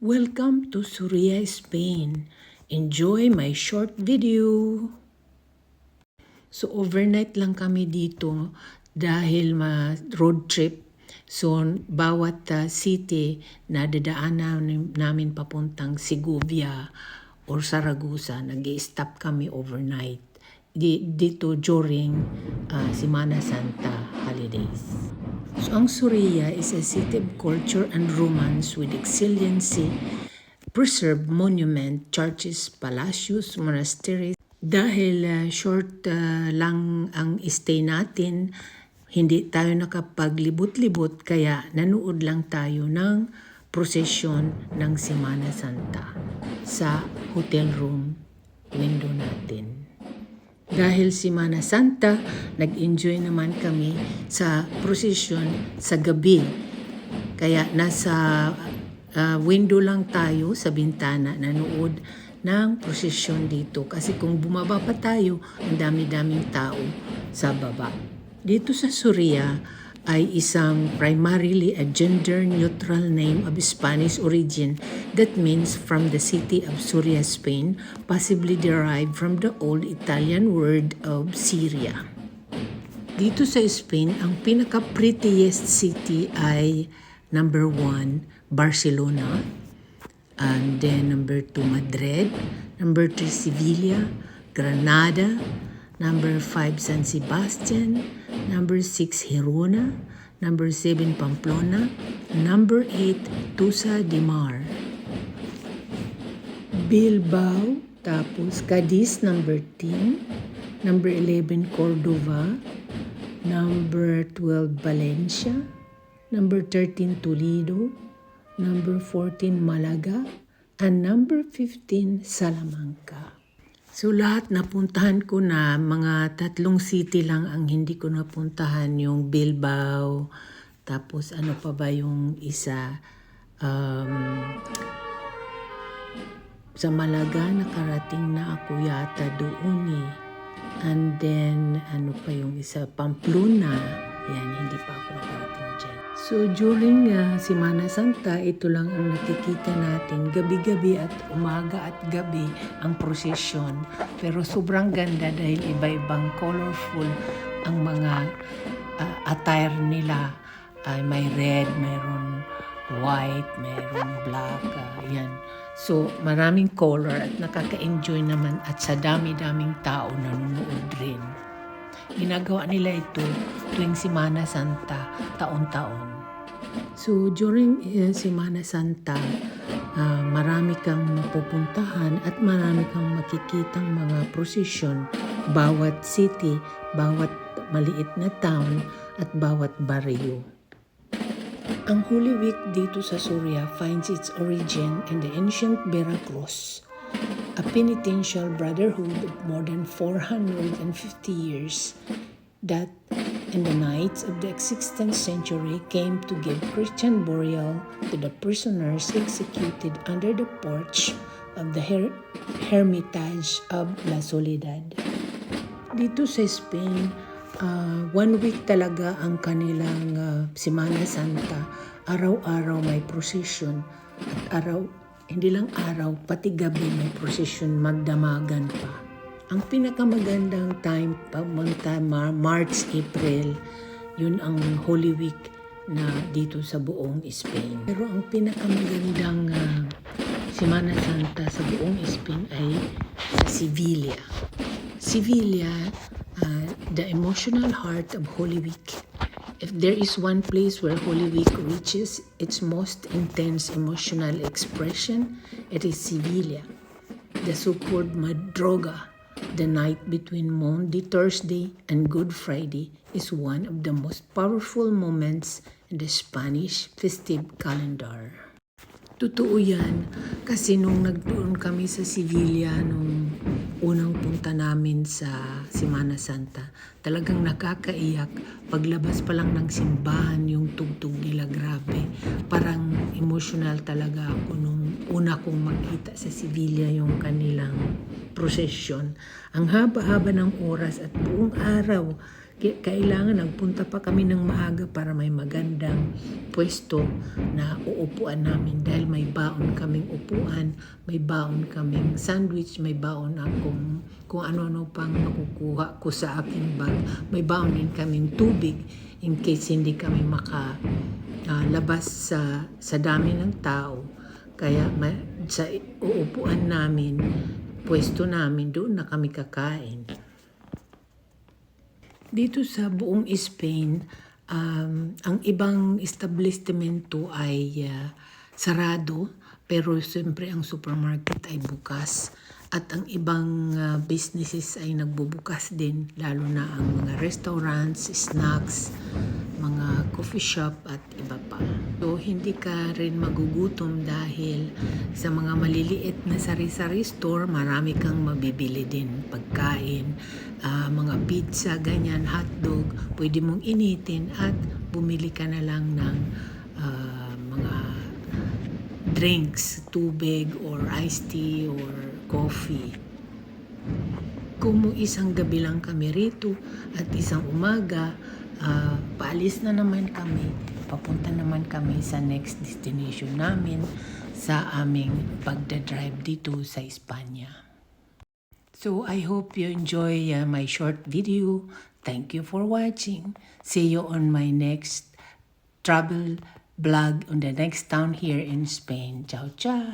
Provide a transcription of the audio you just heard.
Welcome to Suria, Spain. Enjoy my short video. So overnight lang kami dito dahil road trip. So bawat city na dadaanan namin papuntang Segovia or Saragossa, nag-i-stop kami overnight dito during Semana Santa holidays. So ang Suria is a city of culture and romance with excellency, preserved monument, churches, palacios, monasteries. Dahil short lang ang stay natin, hindi tayo nakapaglibot-libot kaya nanood lang tayo ng prosesyon ng Semana Santa sa hotel room window natin. Dahil Semana Santa, nag-enjoy naman kami sa prosesyon sa gabi. Kaya nasa window lang tayo sa bintana nanood ng prosesyon dito. Kasi kung bumaba pa tayo, ang dami-daming tao sa baba. Dito sa Suria ay isang primarily a gender-neutral name of Spanish origin that means from the city of Suria, Spain, possibly derived from the old Italian word of Syria. Dito sa Spain, ang pinaka-prettiest city ay number 1, Barcelona, and then number 2, Madrid, number 3, Sevilla, Granada, number 5, San Sebastian, number 6, Gerona, number 7, Pamplona, number 8, Tossa de Mar. Bilbao, tapos Cadiz, number 10, number 11, Cordova, number 12, Valencia, number 13, Toledo, number 14, Malaga, and number 15, Salamanca. So lahat napuntahan ko na, mga 3 city lang ang hindi ko napuntahan, yung Bilbao, tapos ano pa ba yung isa, sa Malaga nakarating na ako yata doon eh. And then ano pa yung isa, Pamplona, yan hindi pa ako nakarating dyan. So during Semana Santa, ito lang ang nakikita natin, gabi-gabi at umaga at gabi ang prosesyon. Pero sobrang ganda dahil iba-ibang colorful ang mga attire nila. May red, mayroon white, mayroon black, yan. So maraming color at nakaka-enjoy naman at sa dami-daming tao nanonood rin. Ginagawa nila ito tuwing Semana Santa, taon-taon. So during Semana Santa, marami kang mapupuntahan at marami kang makikitang mga prosesyon bawat city, bawat maliit na town at bawat baryo. Ang Holy Week dito sa Suria finds its origin in the ancient Veracruz, a penitential brotherhood of more than 450 years that in the nights of the 16th century came to give Christian burial to the prisoners executed under the porch of the Hermitage of La Soledad. Dito sa Spain, 1 week talaga ang kanilang Semana Santa. Araw-araw may prosesyon at hindi lang araw, pati gabi may prosesyon, magdamagan pa. Ang pinakamagandang time, pamunta March, April, yun ang Holy Week na dito sa buong Spain. Pero ang pinakamagandang Semana Santa sa buong Spain ay sa Sevilla. Sevilla, the emotional heart of Holy Week. If there is one place where Holy Week reaches its most intense emotional expression, it is Sevilla. The so-called Madroga, the night between Maundy Thursday and Good Friday, is one of the most powerful moments in the Spanish festive calendar. Totoo yan, kasi nung nagdoon kami sa Sevilla nung unang punta namin sa Semana Santa, talagang nakakaiyak. Paglabas pa lang ng simbahan, yung tugtog nila, grabe. Parang emotional talaga ako nung una kong makita sa Sevilla yung kanilang prosesyon. Ang haba-haba ng oras at buong araw, kailangan nagpunta pa kami ng maaga para may magandang pwesto na uupuan namin dahil may baon kami kaming upuan, may baon kaming sandwich, may baon akong kung ano-ano pang makukuha ko sa aking bag. May baon din kaming tubig in case hindi kami labas sa dami ng tao. Kaya sa uupuan namin, pwesto namin, doon na kami kakain. Dito sa buong Spain, ang ibang establishmento ay sarado, pero siyempre ang supermarket ay bukas. At ang ibang businesses ay nagbubukas din, lalo na ang mga restaurants, snacks, mga coffee shop at iba pa. So hindi ka rin magugutom dahil sa mga maliliit na sari-sari store, marami kang mabibili din. Pagkain, mga pizza, ganyan, hotdog, pwede mong initin at bumili ka na lang ng mga drinks, tubig or iced tea or coffee. Kung isang gabi lang kami rito at isang umaga, paalis na naman kami. Papunta naman kami sa next destination namin sa aming pagdadrive dito sa Espanya. So I hope you enjoy my short video. Thank you for watching. See you on my next travel vlog on the next town here in Spain. Ciao, ciao!